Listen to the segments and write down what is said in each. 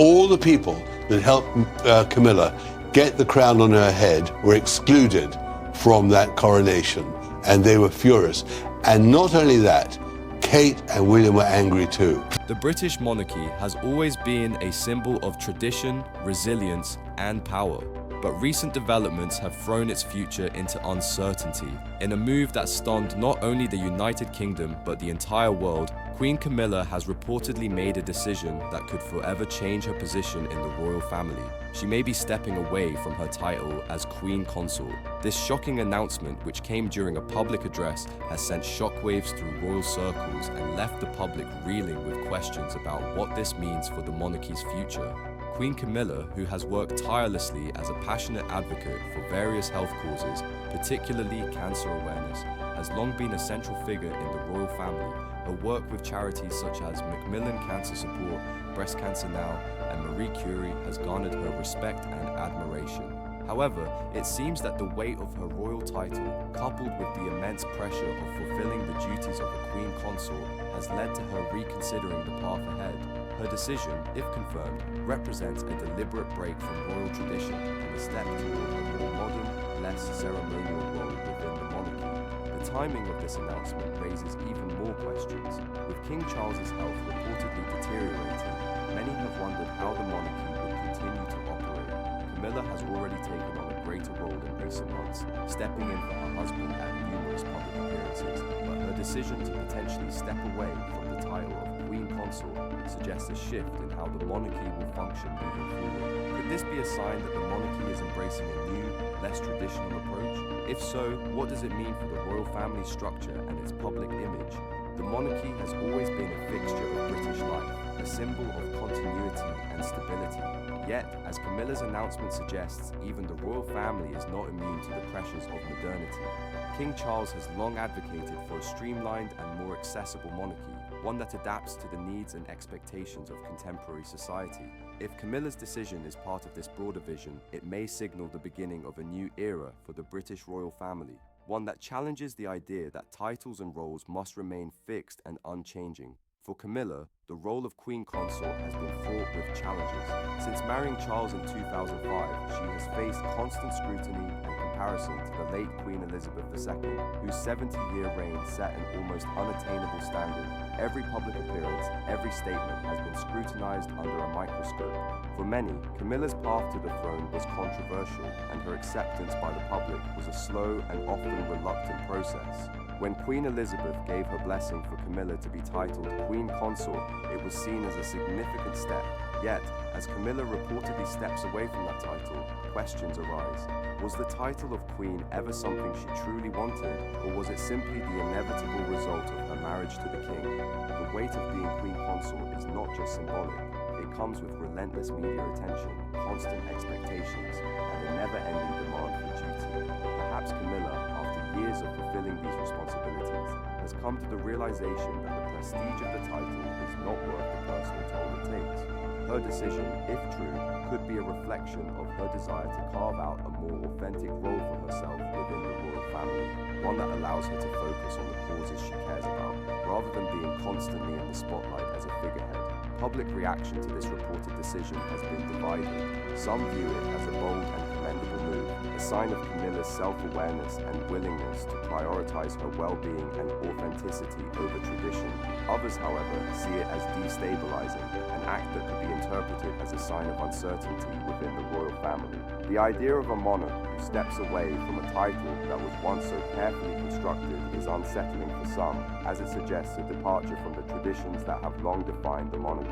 All the people that helped Camilla get the crown on her head were excluded from that coronation, and they were furious. And not only that, Kate and William were angry too. The British monarchy has always been a symbol of tradition, resilience, and power. But recent developments have thrown its future into uncertainty. In a move that stunned not only the United Kingdom, but the entire world, Queen Camilla has reportedly made a decision that could forever change her position in the royal family. She may be stepping away from her title as Queen Consort. This shocking announcement, which came during a public address, has sent shockwaves through royal circles and left the public reeling with questions about what this means for the monarchy's future. Queen Camilla, who has worked tirelessly as a passionate advocate for various health causes, particularly cancer awareness, has long been a central figure in the royal family. Her work with charities such as Macmillan Cancer Support, Breast Cancer Now, and Marie Curie has garnered her respect and admiration. However, it seems that the weight of her royal title, coupled with the immense pressure of fulfilling the duties of a queen consort, has led to her reconsidering the path ahead. Her decision, if confirmed, represents a deliberate break from royal tradition and a step toward a more modern, less ceremonial role within the monarchy. The timing of this announcement raises even more questions. With King Charles's health reportedly deteriorating, many have wondered how the monarchy would continue to operate. Camilla has already taken on a greater role in recent months, stepping in for her husband at numerous public appearances, but her decision to potentially step away from the title of Queen Consort suggests a shift in how the monarchy will function moving forward. Could this be a sign that the monarchy is embracing a new, less traditional approach? If so, what does it mean for the royal family structure and its public image? The monarchy has always been a fixture of British life, a symbol of continuity and stability. Yet, as Camilla's announcement suggests, even the royal family is not immune to the pressures of modernity. King Charles has long advocated for a streamlined and more accessible monarchy, one that adapts to the needs and expectations of contemporary society. If Camilla's decision is part of this broader vision, it may signal the beginning of a new era for the British royal family, one that challenges the idea that titles and roles must remain fixed and unchanging. For Camilla, the role of Queen Consort has been fraught with challenges. Since marrying Charles in 2005, she has faced constant scrutiny and comparison to the late Queen Elizabeth II, whose 70-year reign set an almost unattainable standard. Every public appearance, every statement has been scrutinized under a microscope. For many, Camilla's path to the throne was controversial, and her acceptance by the public was a slow and often reluctant process. When Queen Elizabeth gave her blessing for Camilla to be titled Queen Consort, it was seen as a significant step. Yet, as Camilla reportedly steps away from that title, questions arise. Was the title of Queen ever something she truly wanted, or was it simply the inevitable result of her marriage to the King? The weight of being Queen Consort is not just symbolic. It comes with relentless media attention, constant expectations, and a never-ending demand for duty. Perhaps Camilla, after years of fulfilling these responsibilities, has come to the realization that the prestige of the title is not worth the personal toll it takes. Her decision, if true, could be a reflection of her desire to carve out a more authentic role for herself within the royal family, one that allows her to focus on the causes she cares about, rather than being constantly in the spotlight as a figurehead. Public reaction to this reported decision has been divided. Some view it as a bold and commendable move, a sign of Camilla's self-awareness and willingness to prioritize her well-being and authenticity over tradition. Others, however, see it as destabilizing, an act that could be interpreted as a sign of uncertainty within the royal family. The idea of a monarch who steps away from a title that was once so carefully constructed is unsettling for some, as it suggests a departure from the traditions that have long defined the monarchy.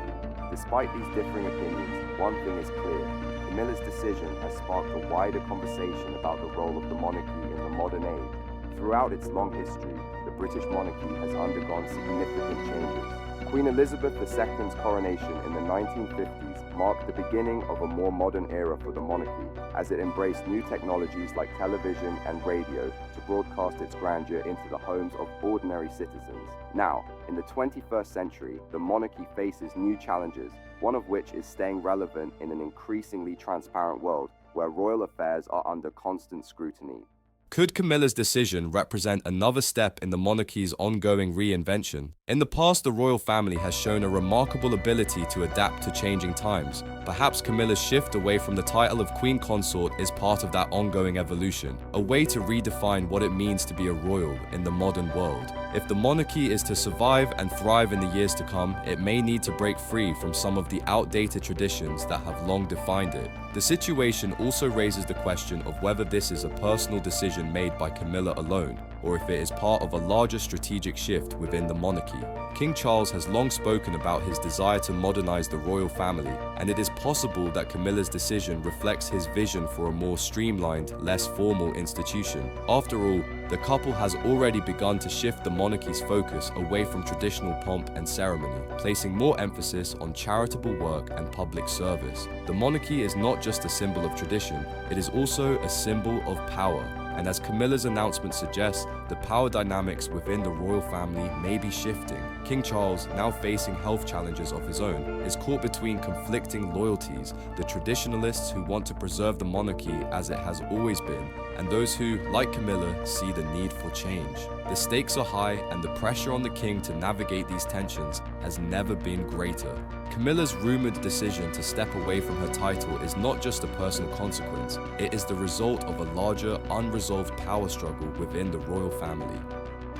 Despite these differing opinions, one thing is clear. Camilla's decision has sparked a wider conversation about the role of the monarchy in the modern age. Throughout its long history, the British monarchy has undergone significant changes. Queen Elizabeth II's coronation in the 1950s marked the beginning of a more modern era for the monarchy, as it embraced new technologies like television and radio to broadcast its grandeur into the homes of ordinary citizens. Now, in the 21st century, the monarchy faces new challenges, one of which is staying relevant in an increasingly transparent world where royal affairs are under constant scrutiny. Could Camilla's decision represent another step in the monarchy's ongoing reinvention? In the past, the royal family has shown a remarkable ability to adapt to changing times. Perhaps Camilla's shift away from the title of Queen Consort is part of that ongoing evolution, a way to redefine what it means to be a royal in the modern world. If the monarchy is to survive and thrive in the years to come, it may need to break free from some of the outdated traditions that have long defined it. The situation also raises the question of whether this is a personal decision made by Camilla alone, or if it is part of a larger strategic shift within the monarchy. King Charles has long spoken about his desire to modernize the royal family, and it is possible that Camilla's decision reflects his vision for a more streamlined, less formal institution. After all, the couple has already begun to shift the monarchy's focus away from traditional pomp and ceremony, placing more emphasis on charitable work and public service. The monarchy is not just a symbol of tradition, it is also a symbol of power. And as Camilla's announcement suggests, the power dynamics within the royal family may be shifting. King Charles, now facing health challenges of his own, is caught between conflicting loyalties: the traditionalists who want to preserve the monarchy as it has always been, and those who, like Camilla, see the need for change. The stakes are high, and the pressure on the king to navigate these tensions has never been greater. Camilla's rumored decision to step away from her title is not just a personal consequence, it is the result of a larger, unresolved power struggle within the royal family.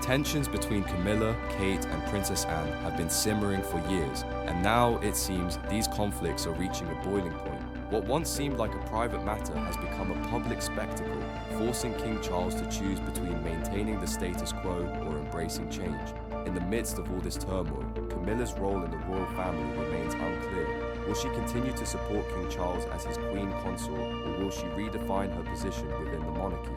Tensions between Camilla, Kate, and Princess Anne have been simmering for years, and now it seems these conflicts are reaching a boiling point. What once seemed like a private matter has become a public spectacle, forcing King Charles to choose between maintaining the status quo or embracing change. In the midst of all this turmoil, Camilla's role in the royal family remains unclear. Will she continue to support King Charles as his queen consort, or will she redefine her position within the monarchy?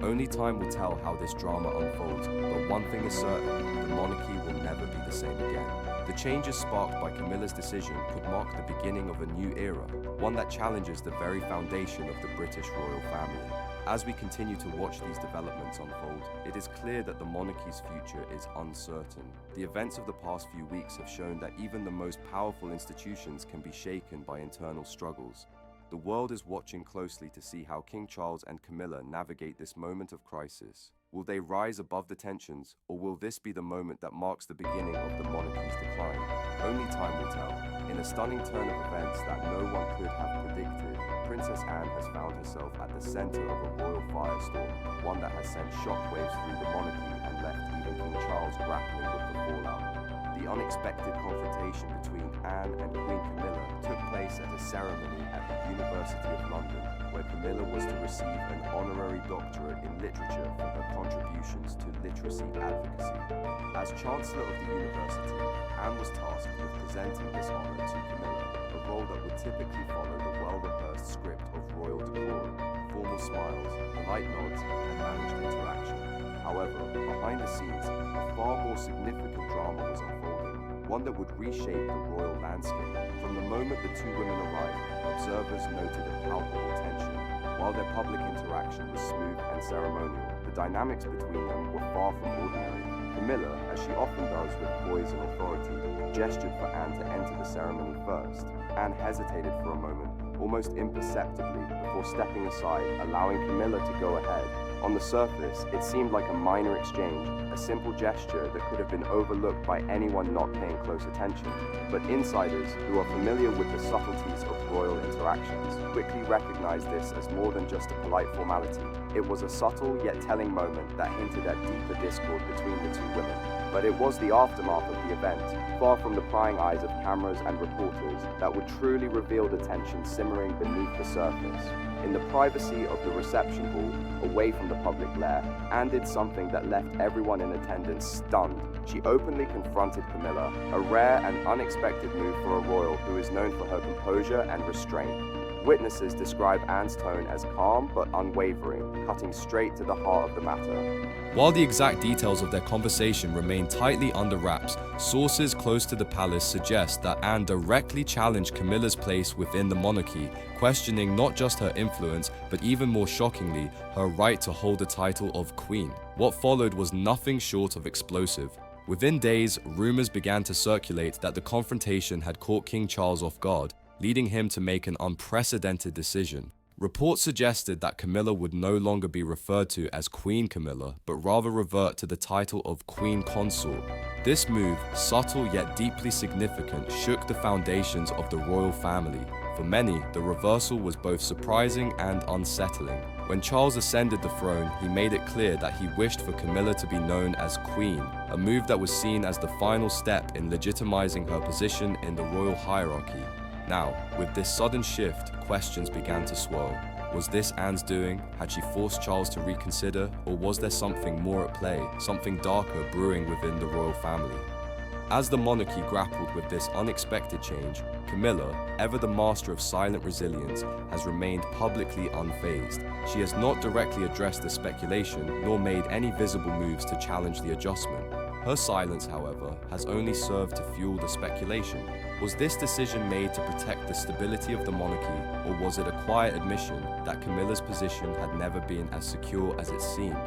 Only time will tell how this drama unfolds, but one thing is certain: the monarchy will never be the same again. The changes sparked by Camilla's decision could mark the beginning of a new era, one that challenges the very foundation of the British royal family. As we continue to watch these developments unfold, it is clear that the monarchy's future is uncertain. The events of the past few weeks have shown that even the most powerful institutions can be shaken by internal struggles. The world is watching closely to see how King Charles and Camilla navigate this moment of crisis. Will they rise above the tensions, or will this be the moment that marks the beginning of the monarchy's decline? Only time will tell. In a stunning turn of events that no one could have predicted, Princess Anne has found herself at the center of a royal firestorm, one that has sent shockwaves through the monarchy and left even King Charles grappling with the fallout. The unexpected confrontation between Anne and Queen Camilla took place at a ceremony at the University of London, where Camilla was to receive an honorary doctorate in literature for her contributions to literacy advocacy. As Chancellor of the university, Anne was tasked with presenting this honor to Camilla, a role that would typically follow the well-rehearsed script of royal decorum: formal smiles, polite nods, and managed interaction. However, behind the scenes, a far more significant drama was unfolding, one that would reshape the royal landscape. From the moment the two women arrived, observers noted a palpable tension. While their public interaction was smooth and ceremonial, the dynamics between them were far from ordinary. Camilla, as she often does with poise and authority, gestured for Anne to enter the ceremony first. Anne hesitated for a moment, almost imperceptibly, before stepping aside, allowing Camilla to go ahead. On the surface, it seemed like a minor exchange, a simple gesture that could have been overlooked by anyone not paying close attention. But insiders, who are familiar with the subtleties of royal interactions, quickly recognized this as more than just a polite formality. It was a subtle yet telling moment that hinted at deeper discord between the two women. But it was the aftermath of the event, far from the prying eyes of cameras and reporters, that would truly reveal the tension simmering beneath the surface. In the privacy of the reception hall, away from the public glare, Anne did something that left everyone in attendance stunned. She openly confronted Camilla, a rare and unexpected move for a royal who is known for her composure and restraint. Witnesses describe Anne's tone as calm but unwavering, cutting straight to the heart of the matter. While the exact details of their conversation remain tightly under wraps, sources close to the palace suggest that Anne directly challenged Camilla's place within the monarchy, questioning not just her influence, but even more shockingly, her right to hold the title of queen. What followed was nothing short of explosive. Within days, rumors began to circulate that the confrontation had caught King Charles off guard, leading him to make an unprecedented decision. Reports suggested that Camilla would no longer be referred to as Queen Camilla, but rather revert to the title of Queen Consort. This move, subtle yet deeply significant, shook the foundations of the royal family. For many, the reversal was both surprising and unsettling. When Charles ascended the throne, he made it clear that he wished for Camilla to be known as Queen, a move that was seen as the final step in legitimizing her position in the royal hierarchy. Now, with this sudden shift, questions began to swirl. Was this Anne's doing? Had she forced Charles to reconsider? Or was there something more at play, something darker brewing within the royal family? As the monarchy grappled with this unexpected change, Camilla, ever the master of silent resilience, has remained publicly unfazed. She has not directly addressed the speculation, nor made any visible moves to challenge the adjustment. Her silence, however, has only served to fuel the speculation. Was this decision made to protect the stability of the monarchy, or was it a quiet admission that Camilla's position had never been as secure as it seemed?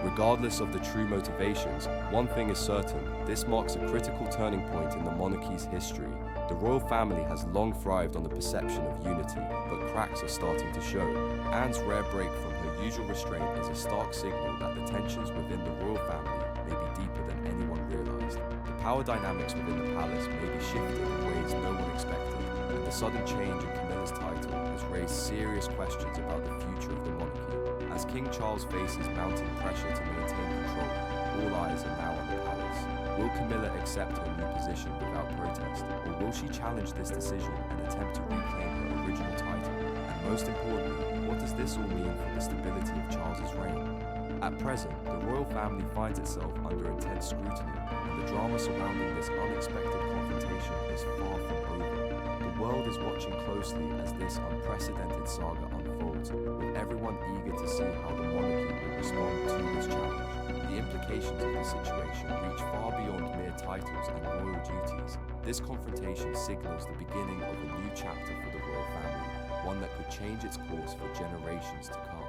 Regardless of the true motivations, one thing is certain: this marks a critical turning point in the monarchy's history. The royal family has long thrived on the perception of unity, but cracks are starting to show. Anne's rare break from her usual restraint is a stark signal that the tensions within the royal family may be deeper than anyone realized. The power dynamics within the palace may be shifting in ways no one expected, and the sudden change in Camilla's title has raised serious questions about the future of the monarchy. As King Charles faces mounting pressure to maintain control, all eyes are now on the palace. Will Camilla accept her new position without protest, or will she challenge this decision and attempt to reclaim her original title? And most importantly, what does this all mean for the stability of Charles's reign? At present, the royal family finds itself under intense scrutiny, and the drama surrounding this unexpected confrontation is far from over. The world is watching closely as this unprecedented saga unfolds, with everyone eager to see how the monarchy will respond to this challenge. The implications of the situation reach far beyond mere titles and royal duties. This confrontation signals the beginning of a new chapter for the royal family, one that could change its course for generations to come.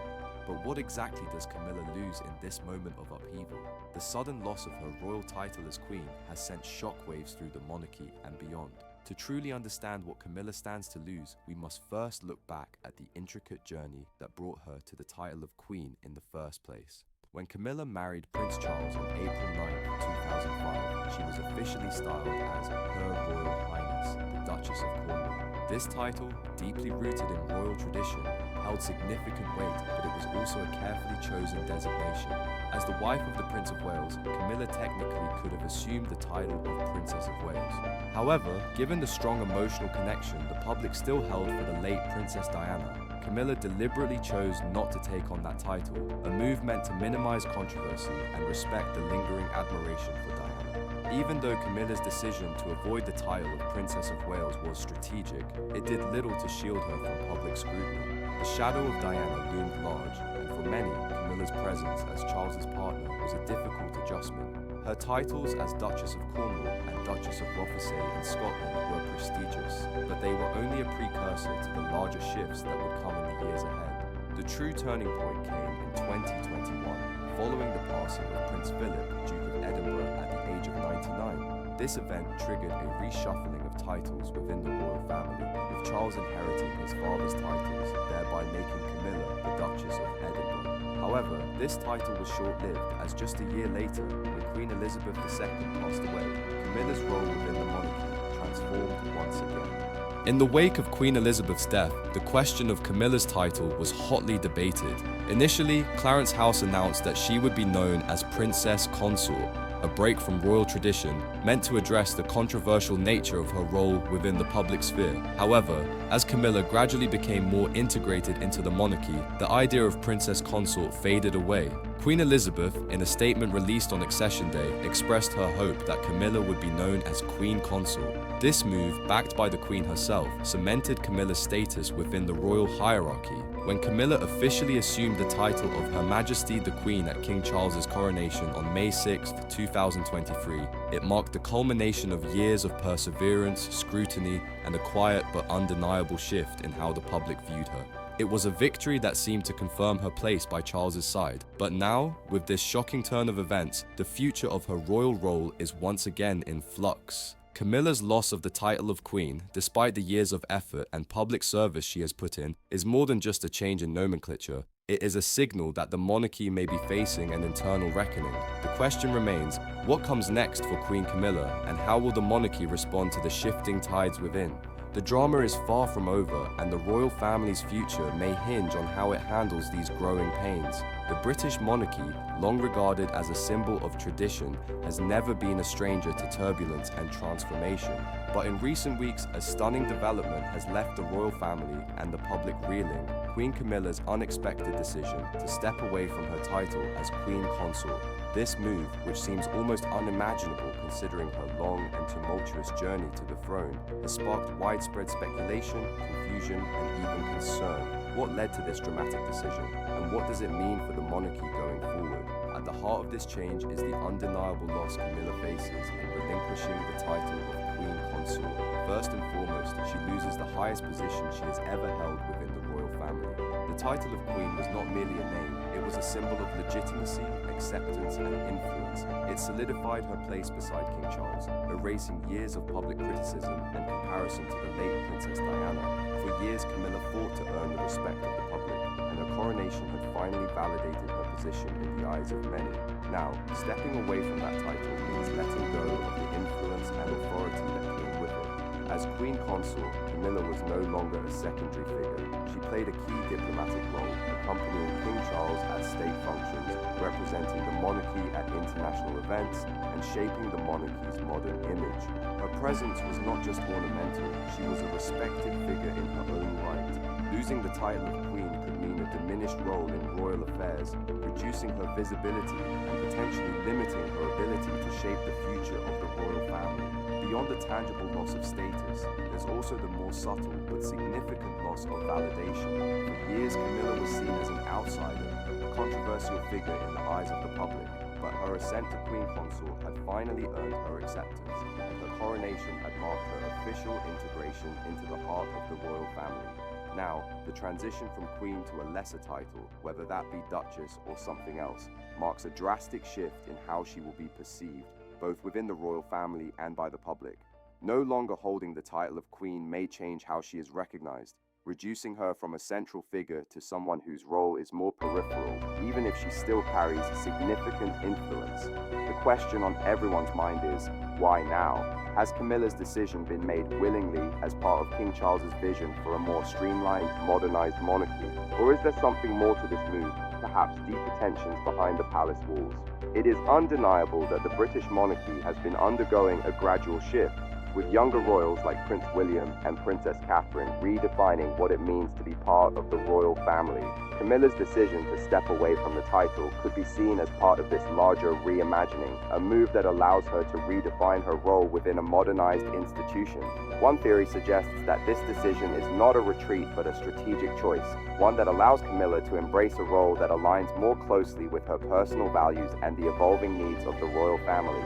But what exactly does Camilla lose in this moment of upheaval? The sudden loss of her royal title as queen has sent shockwaves through the monarchy and beyond. To truly understand what Camilla stands to lose, we must first look back at the intricate journey that brought her to the title of queen in the first place. When Camilla married Prince Charles on April 9, 2005, she was officially styled as Her Royal Highness, the Duchess of Cornwall. This title, deeply rooted in royal tradition, held significant weight, but it was also a carefully chosen designation. As the wife of the Prince of Wales, Camilla technically could have assumed the title of Princess of Wales. However, given the strong emotional connection the public still held for the late Princess Diana, Camilla deliberately chose not to take on that title, a move meant to minimize controversy and respect the lingering admiration for Diana. Even though Camilla's decision to avoid the title of Princess of Wales was strategic, it did little to shield her from public scrutiny. The shadow of Diana loomed large, and for many, Camilla's presence as Charles's partner was a difficult adjustment. Her titles as Duchess of Cornwall and Duchess of Rothesay in Scotland were prestigious, but they were only a precursor to the larger shifts that would come in the years ahead. The true turning point came in 2021, following the passing of Prince Philip, Duke of Edinburgh, at the age of 99. This event triggered a reshuffling of titles within the royal family, with Charles inheriting his father's titles, thereby making Camilla the Duchess of Edinburgh. However, this title was short-lived, as just a year later, when Queen Elizabeth II passed away, Camilla's role within the monarchy transformed once again. In the wake of Queen Elizabeth's death, the question of Camilla's title was hotly debated. Initially, Clarence House announced that she would be known as Princess Consort, a break from royal tradition meant to address the controversial nature of her role within the public sphere. However, as Camilla gradually became more integrated into the monarchy, the idea of Princess Consort faded away. Queen Elizabeth, in a statement released on Accession Day, expressed her hope that Camilla would be known as Queen Consort. This move, backed by the Queen herself, cemented Camilla's status within the royal hierarchy. When Camilla officially assumed the title of Her Majesty the Queen at King Charles's coronation on May 6, 2023, it marked the culmination of years of perseverance, scrutiny, and a quiet but undeniable shift in how the public viewed her. It was a victory that seemed to confirm her place by Charles's side. But now, with this shocking turn of events, the future of her royal role is once again in flux. Camilla's loss of the title of queen, despite the years of effort and public service she has put in, is more than just a change in nomenclature. It is a signal that the monarchy may be facing an internal reckoning. The question remains, what comes next for Queen Camilla, and how will the monarchy respond to the shifting tides within? The drama is far from over, and the royal family's future may hinge on how it handles these growing pains. The British monarchy, long regarded as a symbol of tradition, has never been a stranger to turbulence and transformation. But in recent weeks, a stunning development has left the royal family and the public reeling. Queen Camilla's unexpected decision to step away from her title as Queen Consort. This move, which seems almost unimaginable considering her long and tumultuous journey to the throne, has sparked widespread speculation, confusion, and even concern. What led to this dramatic decision, and what does it mean for the monarchy going forward? At the heart of this change is the undeniable loss Camilla faces in relinquishing the title of Queen Consort. First and foremost, she loses the highest position she has ever held within the royal family. The title of Queen was not merely a name, it was a symbol of legitimacy, acceptance, and influence. It solidified her place beside King Charles, erasing years of public criticism and comparison to the late Princess Diana. For years, Camilla fought to earn the respect of the public, and her coronation had finally validated her position in the eyes of many. Now, stepping away from that title means letting go of the influence and authority that came with it. As Queen Consort, Camilla was no longer a secondary figure. She played a key diplomatic role, accompanying King Charles at state functions, representing the monarchy at international events, and shaping the monarchy's modern image. Her presence was not just ornamental, she was a respected figure in her own right. Losing the title of Queen could mean a diminished role in royal affairs, reducing her visibility and potentially limiting her ability to shape the future of the royal family. Beyond the tangible loss of status, there's also the more subtle but significant loss of validation. For years, Camilla was seen as an outsider, a controversial figure in the eyes of the public, but her ascent to Queen Consort had finally earned her acceptance, and her coronation had marked her official integration into the heart of the royal family. Now, the transition from Queen to a lesser title, whether that be Duchess or something else, marks a drastic shift in how she will be perceived, both within the royal family and by the public. No longer holding the title of Queen may change how she is recognized, reducing her from a central figure to someone whose role is more peripheral, even if she still carries significant influence. The question on everyone's mind is, why now? Has Camilla's decision been made willingly as part of King Charles's vision for a more streamlined, modernized monarchy? Or is there something more to this move, perhaps deeper tensions behind the palace walls? It is undeniable that the British monarchy has been undergoing a gradual shift, with younger royals like Prince William and Princess Catherine redefining what it means to be part of the royal family. Camilla's decision to step away from the title could be seen as part of this larger reimagining, a move that allows her to redefine her role within a modernized institution. One theory suggests that this decision is not a retreat but a strategic choice, one that allows Camilla to embrace a role that aligns more closely with her personal values and the evolving needs of the royal family.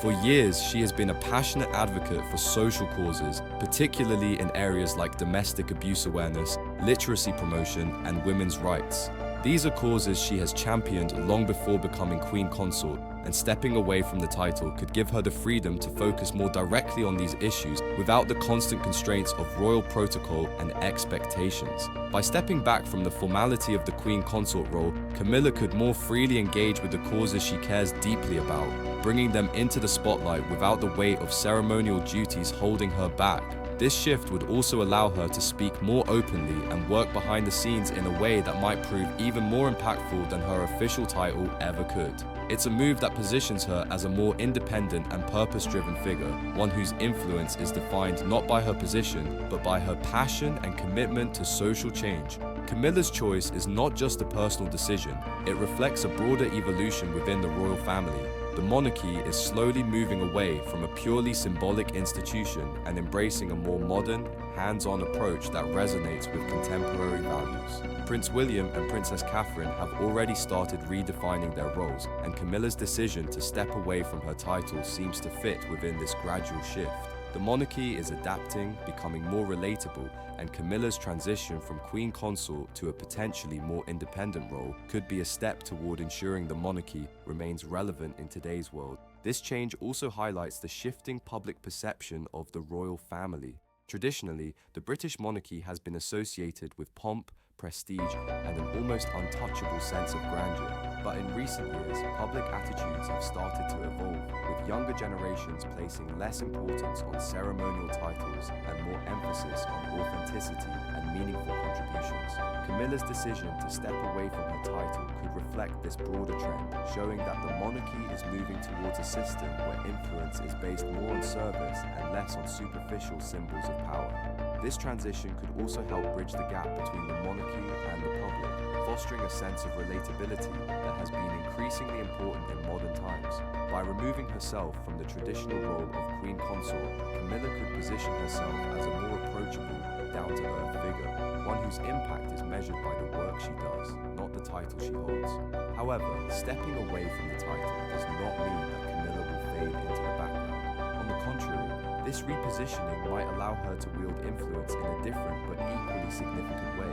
For years, she has been a passionate advocate for social causes, particularly in areas like domestic abuse awareness, literacy promotion, and women's rights. These are causes she has championed long before becoming Queen Consort, and stepping away from the title could give her the freedom to focus more directly on these issues without the constant constraints of royal protocol and expectations. By stepping back from the formality of the Queen Consort role, Camilla could more freely engage with the causes she cares deeply about, bringing them into the spotlight without the weight of ceremonial duties holding her back. This shift would also allow her to speak more openly and work behind the scenes in a way that might prove even more impactful than her official title ever could. It's a move that positions her as a more independent and purpose-driven figure, one whose influence is defined not by her position, but by her passion and commitment to social change. Camilla's choice is not just a personal decision, it reflects a broader evolution within the royal family. The monarchy is slowly moving away from a purely symbolic institution and embracing a more modern, hands-on approach that resonates with contemporary values. Prince William and Princess Catherine have already started redefining their roles, and Camilla's decision to step away from her title seems to fit within this gradual shift. The monarchy is adapting, becoming more relatable, and Camilla's transition from queen consort to a potentially more independent role could be a step toward ensuring the monarchy remains relevant in today's world. This change also highlights the shifting public perception of the royal family. Traditionally, the British monarchy has been associated with pomp, prestige, and an almost untouchable sense of grandeur. But in recent years, public attitudes have started to evolve, with younger generations placing less importance on ceremonial titles and more emphasis on authenticity and meaningful contributions. Camilla's decision to step away from her title could reflect this broader trend, showing that the monarchy is moving towards a system where influence is based more on service and less on superficial symbols of power. This transition could also help bridge the gap between the monarchy and the public, fostering a sense of relatability that has been increasingly important in modern times. By removing herself from the traditional role of queen consort, Camilla could position herself as a more approachable, down-to-earth figure, one whose impact is measured by the work she does, not the title she holds. However, stepping away from the title does not mean that Camilla will fade into the background. On the contrary, this repositioning might allow her to wield influence in a different but equally significant way.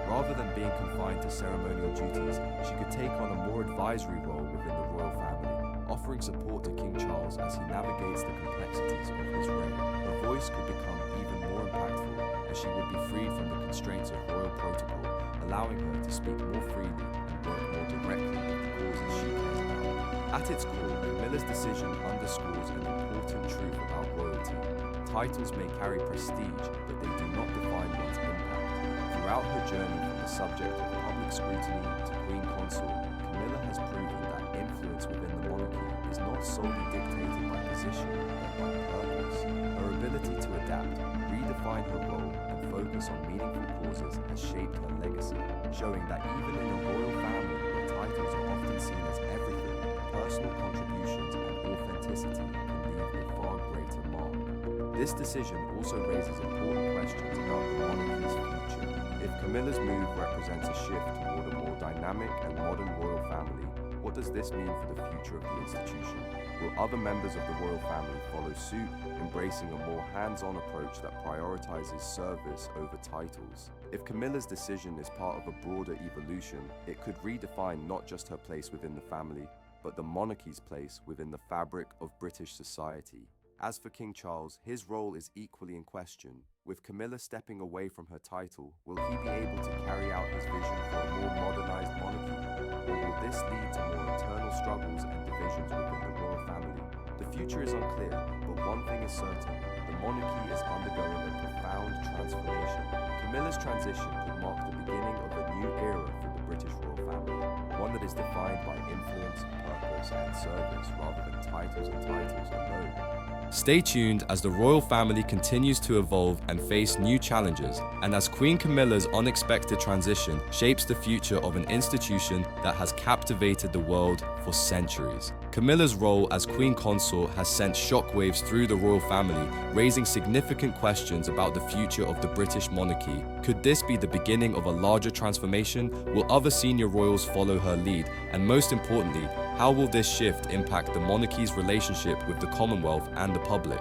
Rather than being confined to ceremonial duties, she could take on a more advisory role within the royal family, offering support to King Charles as he navigates the complexities of his reign. Her voice could become even more impactful, as she would be freed from the constraints of royal protocol, allowing her to speak more freely and work more directly with the causes she cares about. At its core, Camilla's decision underscores an important truth about royalty. Titles may carry prestige, but they do not define one's impact. Throughout her journey from the subject of public scrutiny to queen consort, Camilla has proven that influence within the monarchy is not solely dictated by position, but by purpose. Her ability to adapt, redefine her role, and focus on meaningful causes has shaped her legacy, showing that even in a royal family where titles are often seen as everything, personal contributions and authenticity can leave a far greater mark. This decision also raises important questions about the monarchy's future. If Camilla's move represents a shift toward a more dynamic and modern royal family, what does this mean for the future of the institution? Will other members of the royal family follow suit, embracing a more hands-on approach that prioritizes service over titles? If Camilla's decision is part of a broader evolution, it could redefine not just her place within the family, but the monarchy's place within the fabric of British society. As for King Charles, his role is equally in question. With Camilla stepping away from her title, will he be able to carry out his vision for a more modernized monarchy? Or will this lead to more internal struggles and divisions within the royal family? The future is unclear, but one thing is certain: the monarchy is undergoing a profound transformation. Camilla's transition could mark the beginning of a new era for the British royal family, one that is defined by influence, purpose, and service rather than titles alone. Stay tuned as the royal family continues to evolve and face new challenges, and as Queen Camilla's unexpected transition shapes the future of an institution that has captivated the world for centuries. Camilla's role as Queen Consort has sent shockwaves through the royal family, raising significant questions about the future of the British monarchy. Could this be the beginning of a larger transformation? Will other senior royals follow her lead? And most importantly, how will this shift impact the monarchy's relationship with the Commonwealth and the public?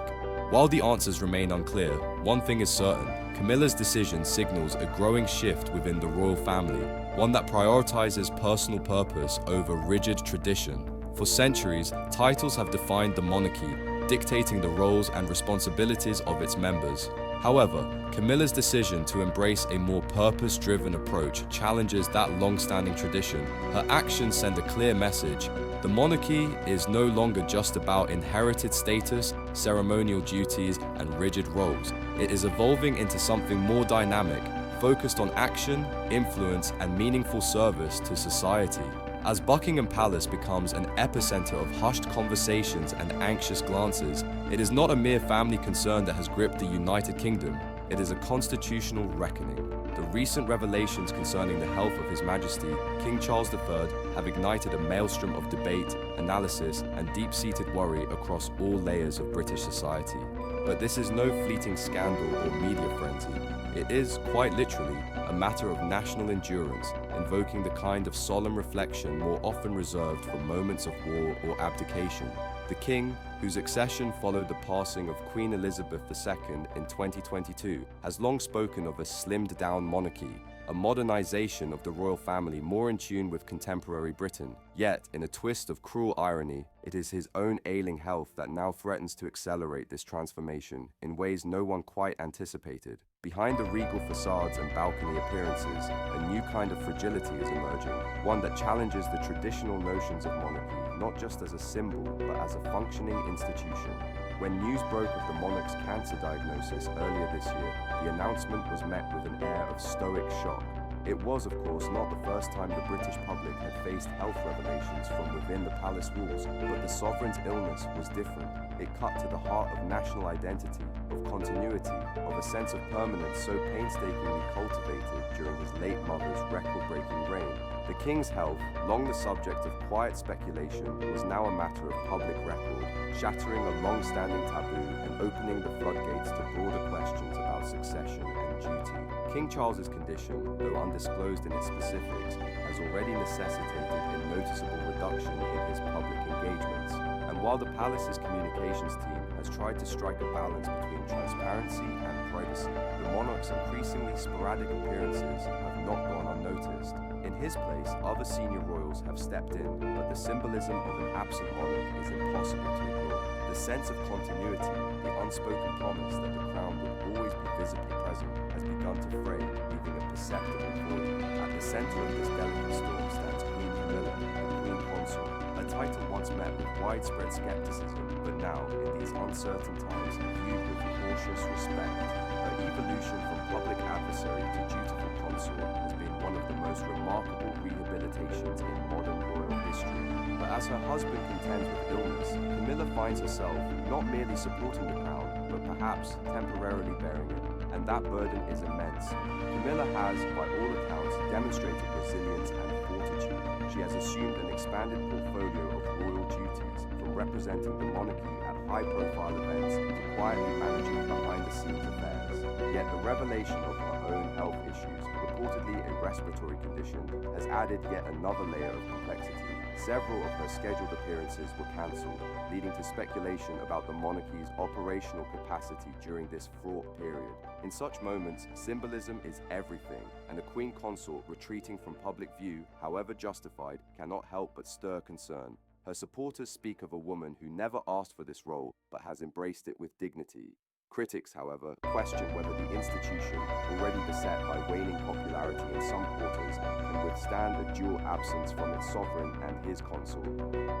While the answers remain unclear, one thing is certain: Camilla's decision signals a growing shift within the royal family, one that prioritizes personal purpose over rigid tradition. For centuries, titles have defined the monarchy, dictating the roles and responsibilities of its members. However, Camilla's decision to embrace a more purpose-driven approach challenges that long-standing tradition. Her actions send a clear message: the monarchy is no longer just about inherited status, ceremonial duties, and rigid roles. It is evolving into something more dynamic, focused on action, influence, and meaningful service to society. As Buckingham Palace becomes an epicenter of hushed conversations and anxious glances, it is not a mere family concern that has gripped the United Kingdom. It is a constitutional reckoning. The recent revelations concerning the health of His Majesty, King Charles III, have ignited a maelstrom of debate, analysis, and deep-seated worry across all layers of British society. But this is no fleeting scandal or media frenzy. It is, quite literally, a matter of national endurance, invoking the kind of solemn reflection more often reserved for moments of war or abdication. The king, whose accession followed the passing of Queen Elizabeth II in 2022, has long spoken of a slimmed-down monarchy, a modernization of the royal family more in tune with contemporary Britain. Yet, in a twist of cruel irony, it is his own ailing health that now threatens to accelerate this transformation in ways no one quite anticipated. Behind the regal facades and balcony appearances, a new kind of fragility is emerging, one that challenges the traditional notions of monarchy, not just as a symbol, but as a functioning institution. When news broke of the monarch's cancer diagnosis earlier this year, the announcement was met with an air of stoic shock. It was, of course, not the first time the British public had faced health revelations from within the palace walls, but the sovereign's illness was different. It cut to the heart of national identity, of continuity, of a sense of permanence so painstakingly cultivated during his late mother's record-breaking reign. The king's health, long the subject of quiet speculation, was now a matter of public record, shattering a long-standing taboo and opening the floodgates to broader questions about succession and duty. King Charles's condition, though undisclosed in its specifics, has already necessitated a noticeable reduction in his public engagements. And while the palace's communications team has tried to strike a balance between transparency and privacy, the monarch's increasingly sporadic appearances have not gone unnoticed. In his place, other senior royals have stepped in, but the symbolism of an absent monarch is impossible to ignore. The sense of continuity, the unspoken promise that the crown would always be visibly present, has begun to fray, leaving a perceptible void. At the center of this delicate storm stands Queen Camilla, the Queen Consort, a title once met with widespread skepticism, but now, in these uncertain times, viewed with cautious respect. Her evolution from public adversary to dutiful consort has been one of the most remarkable rehabilitations in modern royal history. But as her husband contends with illness, Camilla finds herself not merely supporting the crown, but perhaps temporarily bearing it. And that burden is immense. Camilla has, by all accounts, demonstrated resilience and fortitude. She has assumed an expanded portfolio of royal duties, from representing the monarchy at high-profile events to quietly managing behind-the-scenes affairs. Yet the revelation of her own health issues, reportedly a respiratory condition, has added yet another layer of complexity. Several of her scheduled appearances were cancelled, leading to speculation about the monarchy's operational capacity during this fraught period. In such moments, symbolism is everything, and a queen consort retreating from public view, however justified, cannot help but stir concern. Her supporters speak of a woman who never asked for this role, but has embraced it with dignity. Critics, however, question whether the institution, already beset by waning popularity in some quarters, can withstand a dual absence from its sovereign and his consort.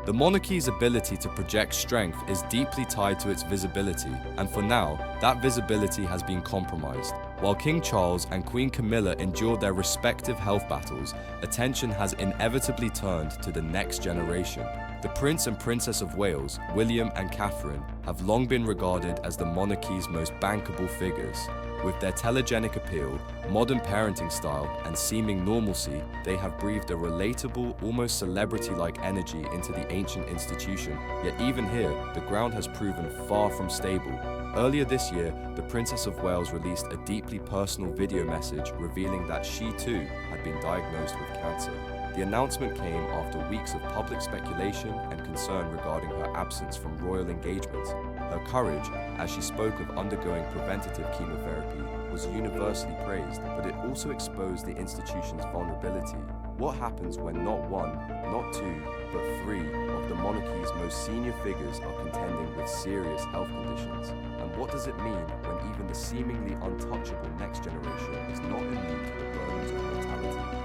The monarchy's ability to project strength is deeply tied to its visibility, and for now, that visibility has been compromised. While King Charles and Queen Camilla endured their respective health battles, attention has inevitably turned to the next generation. The Prince and Princess of Wales, William and Catherine, have long been regarded as the monarchy's most bankable figures. With their telegenic appeal, modern parenting style, and seeming normalcy, they have breathed a relatable, almost celebrity-like energy into the ancient institution. Yet even here, the ground has proven far from stable. Earlier this year, the Princess of Wales released a deeply personal video message revealing that she too had been diagnosed with cancer. The announcement came after weeks of public speculation and concern regarding her absence from royal engagements. Her courage, as she spoke of undergoing preventative chemotherapy, was universally praised, but it also exposed the institution's vulnerability. What happens when not one, not two, but three of the monarchy's most senior figures are contending with serious health conditions? And what does it mean when even the seemingly untouchable next generation is not immune to the burdens of mortality?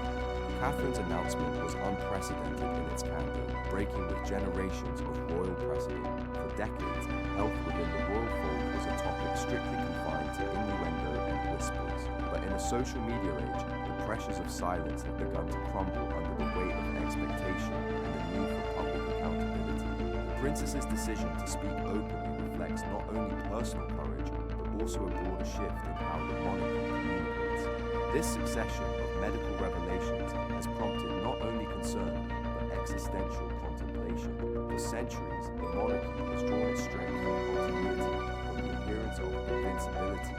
Catherine's announcement was unprecedented in its candor, breaking with generations of royal precedent. For decades, health within the royal fold was a topic strictly confined to innuendo and whispers. But in a social media age, the pressures of silence have begun to crumble under the weight of expectation and the need for public accountability. The princess's decision to speak openly reflects not only personal courage, but also a broader shift in how the monarchy communicates. This succession of medical revelations has prompted not only concern, but existential contemplation. For centuries, the monarchy has drawn its strength from continuity, from the appearance of invincibility.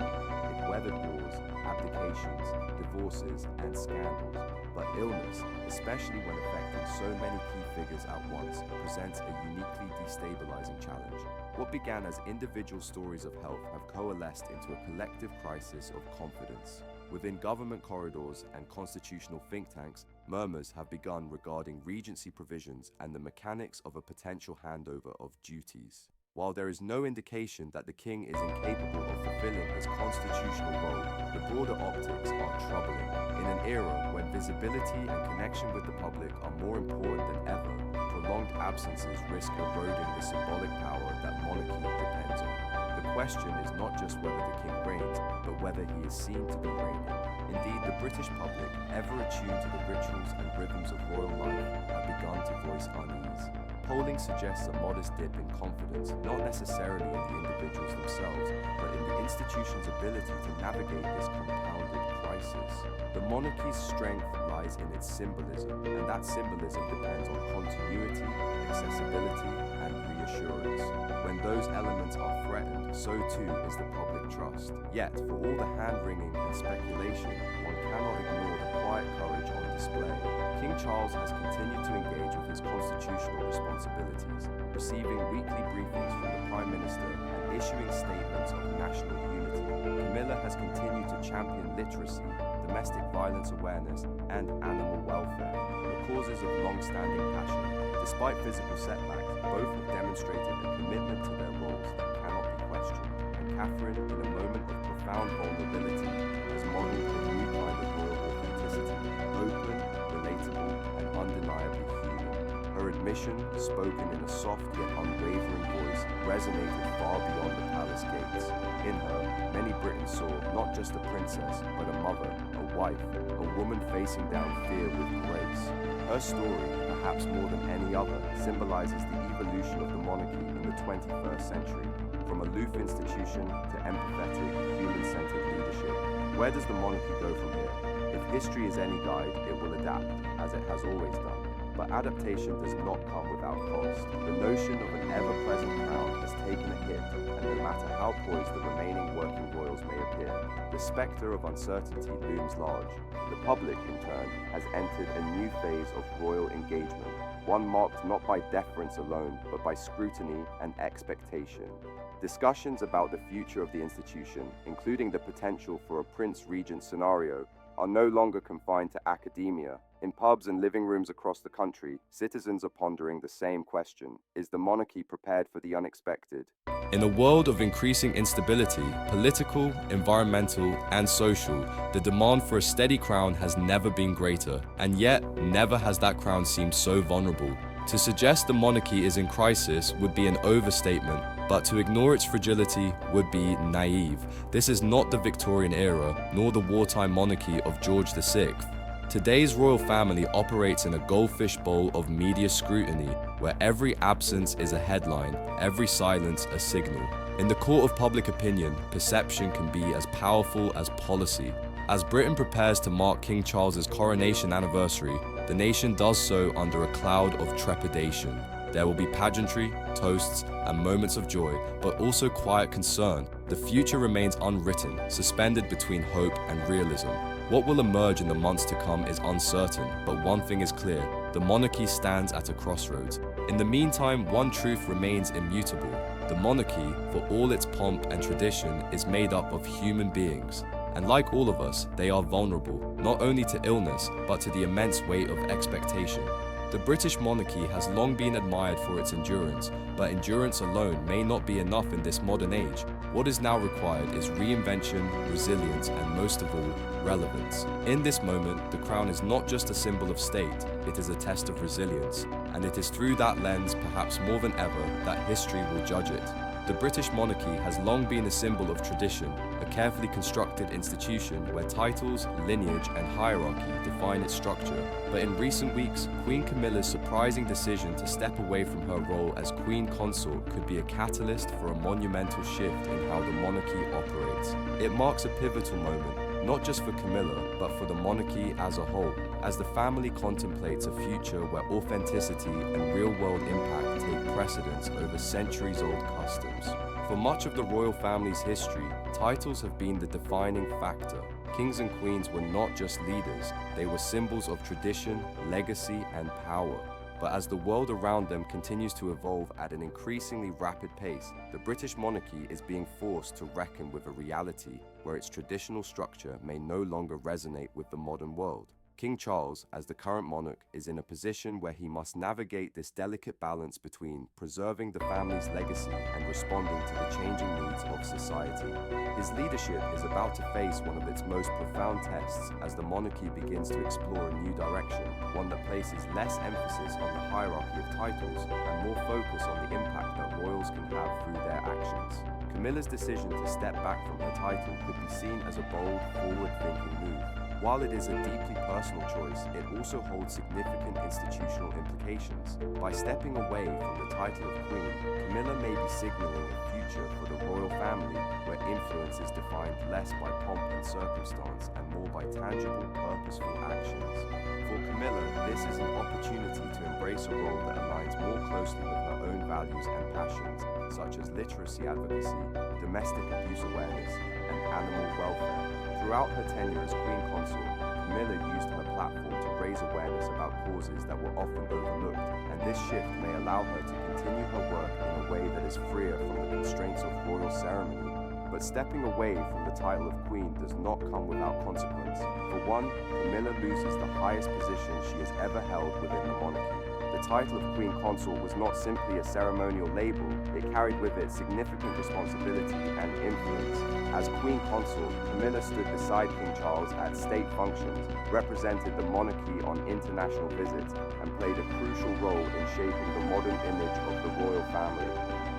It weathered wars, abdications, divorces, and scandals. But illness, especially when affecting so many key figures at once, presents a uniquely destabilizing challenge. What began as individual stories of health have coalesced into a collective crisis of confidence. Within government corridors and constitutional think tanks, murmurs have begun regarding regency provisions and the mechanics of a potential handover of duties. While there is no indication that the king is incapable of fulfilling his constitutional role, the broader optics are troubling. In an era when visibility and connection with the public are more important than ever, prolonged absences risk eroding the symbolic power that monarchy depends on. The question is not just whether the king reigns, but whether he is seen to be reigning. Indeed, the British public, ever attuned to the rituals and rhythms of royal life, have begun to voice unease. Polling suggests a modest dip in confidence, not necessarily in the individuals themselves, but in the institution's ability to navigate this compounded crisis. The monarchy's strength lies in its symbolism, and that symbolism depends on continuity, accessibility, and reassurance. When those elements are threatened, so too is the public trust. Yet, for all the hand-wringing and speculation, one cannot ignore the quiet courage on display. King Charles has continued to engage with his constitutional responsibilities, receiving weekly briefings from the Prime Minister and issuing statements of national unity. Camilla has continued to champion literacy, domestic violence awareness, and animal welfare, the causes of long-standing passion. Despite physical setbacks, both have demonstrated a commitment to their roles that cannot be questioned, and Catherine, in a moment of profound vulnerability, has modeled a new kind of royal authenticity, open, relatable, and undeniably human. Her admission, spoken in a soft yet unwavering voice, resonated far beyond the palace gates. In her, many Britons saw not just a princess, but a mother, a wife, a woman facing down fear with grace. Her story, perhaps more than any other, symbolizes the evolution of the monarchy in the 21st century, from aloof institution to empathetic, human-centered leadership. Where does the monarchy go from here? If history is any guide, it will adapt, as it has always done. But adaptation does not come without cost. The notion of an ever-present crown has taken a hit, and no matter how poised the remaining working royals may appear, the spectre of uncertainty looms large. The public, in turn, has entered a new phase of royal engagement, one marked not by deference alone, but by scrutiny and expectation. Discussions about the future of the institution, including the potential for a prince-regent scenario, are no longer confined to academia. In pubs and living rooms across the country, citizens are pondering the same question: is the monarchy prepared for the unexpected? In a world of increasing instability, political, environmental, and social, the demand for a steady crown has never been greater, and yet never has that crown seemed so vulnerable. To suggest the monarchy is in crisis would be an overstatement, but to ignore its fragility would be naive. This is not the Victorian era, nor the wartime monarchy of George VI. Today's royal family operates in a goldfish bowl of media scrutiny, where every absence is a headline, every silence a signal. In the court of public opinion, perception can be as powerful as policy. As Britain prepares to mark King Charles's coronation anniversary, the nation does so under a cloud of trepidation. There will be pageantry, toasts, and moments of joy, but also quiet concern. The future remains unwritten, suspended between hope and realism. What will emerge in the months to come is uncertain, but one thing is clear: the monarchy stands at a crossroads. In the meantime, one truth remains immutable. The monarchy, for all its pomp and tradition, is made up of human beings. And like all of us, they are vulnerable, not only to illness, but to the immense weight of expectation. The British monarchy has long been admired for its endurance, but endurance alone may not be enough in this modern age. What is now required is reinvention, resilience, and most of all, relevance. In this moment, the crown is not just a symbol of state, it is a test of resilience. And it is through that lens, perhaps more than ever, that history will judge it. The British monarchy has long been a symbol of tradition, a carefully constructed institution where titles, lineage, and hierarchy define its structure. But in recent weeks, Queen Camilla's surprising decision to step away from her role as Queen Consort could be a catalyst for a monumental shift in how the monarchy operates. It marks a pivotal moment, not just for Camilla, but for the monarchy as a whole, as the family contemplates a future where authenticity and real-world impact take precedence over centuries-old customs. For much of the royal family's history, titles have been the defining factor. Kings and queens were not just leaders, they were symbols of tradition, legacy, and power. But as the world around them continues to evolve at an increasingly rapid pace, the British monarchy is being forced to reckon with a reality where its traditional structure may no longer resonate with the modern world. King Charles, as the current monarch, is in a position where he must navigate this delicate balance between preserving the family's legacy and responding to the changing needs of society. His leadership is about to face one of its most profound tests as the monarchy begins to explore a new direction, one that places less emphasis on the hierarchy of titles and more focus on the impact that royals can have through their actions. Camilla's decision to step back from her title could be seen as a bold, forward-thinking move. While it is a deeply personal choice, it also holds significant institutional implications. By stepping away from the title of Queen, Camilla may be signaling a future for the royal family where influence is defined less by pomp and circumstance and more by tangible, purposeful actions. For Camilla, this is an opportunity to embrace a role that aligns more closely with her own values and passions, such as literacy advocacy, domestic abuse awareness, and animal welfare. Throughout her tenure as Queen Consort, Camilla used her platform to raise awareness about causes that were often overlooked, and this shift may allow her to continue her work in a way that is freer from the constraints of royal ceremony. But stepping away from the title of Queen does not come without consequence. For one, Camilla loses the highest position she has ever held within the monarchy. The title of Queen Consort was not simply a ceremonial label, it carried with it significant responsibility and influence. As Queen Consort, Camilla stood beside King Charles at state functions, represented the monarchy on international visits, and played a crucial role in shaping the modern image of the royal family.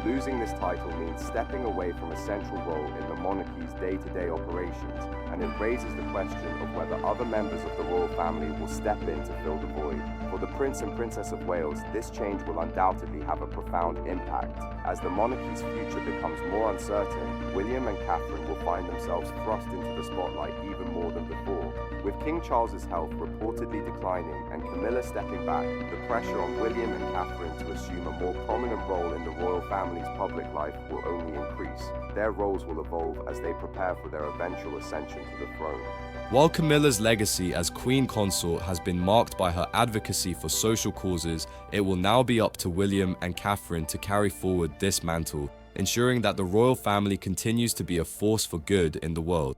Losing this title means stepping away from a central role in the monarchy's day-to-day operations, and it raises the question of whether other members of the royal family will step in to fill the void. For the Prince and Princess of Wales, this change will undoubtedly have a profound impact. As the monarchy's future becomes more uncertain, William and Catherine will find themselves thrust into the spotlight even more than before. With King Charles's health reportedly declining and Camilla stepping back, the pressure on William and Catherine to assume a more prominent role in the royal family's public life will only increase. Their roles will evolve as they prepare for their eventual ascension to the throne. While Camilla's legacy as Queen Consort has been marked by her advocacy for social causes, it will now be up to William and Catherine to carry forward this mantle, ensuring that the royal family continues to be a force for good in the world.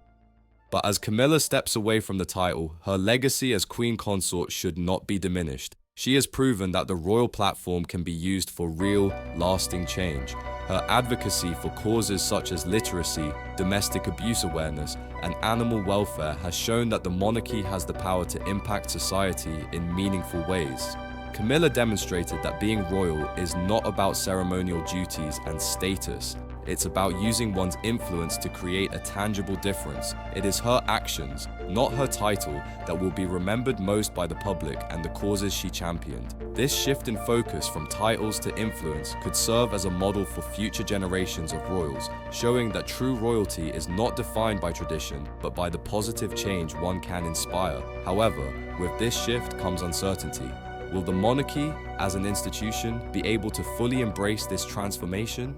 But as Camilla steps away from the title, her legacy as Queen Consort should not be diminished. She has proven that the royal platform can be used for real, lasting change. Her advocacy for causes such as literacy, domestic abuse awareness, and animal welfare has shown that the monarchy has the power to impact society in meaningful ways. Camilla demonstrated that being royal is not about ceremonial duties and status. It's about using one's influence to create a tangible difference. It is her actions, not her title, that will be remembered most by the public and the causes she championed. This shift in focus from titles to influence could serve as a model for future generations of royals, showing that true royalty is not defined by tradition, but by the positive change one can inspire. However, with this shift comes uncertainty. Will the monarchy, as an institution, be able to fully embrace this transformation?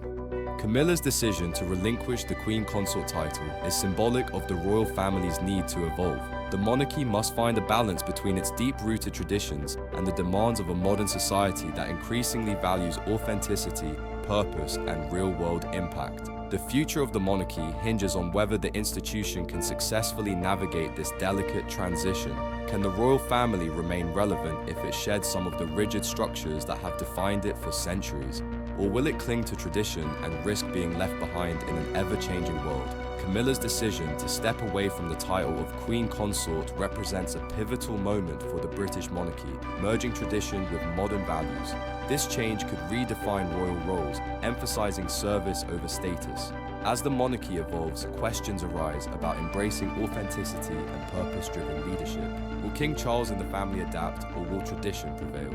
Camilla's decision to relinquish the Queen Consort title is symbolic of the royal family's need to evolve. The monarchy must find a balance between its deep-rooted traditions and the demands of a modern society that increasingly values authenticity, purpose, and real-world impact. The future of the monarchy hinges on whether the institution can successfully navigate this delicate transition. Can the royal family remain relevant if it sheds some of the rigid structures that have defined it for centuries? Or will it cling to tradition and risk being left behind in an ever-changing world? Camilla's decision to step away from the title of Queen Consort represents a pivotal moment for the British monarchy, merging tradition with modern values. This change could redefine royal roles, emphasizing service over status. As the monarchy evolves, questions arise about embracing authenticity and purpose-driven leadership. Will King Charles and the family adapt, or will tradition prevail?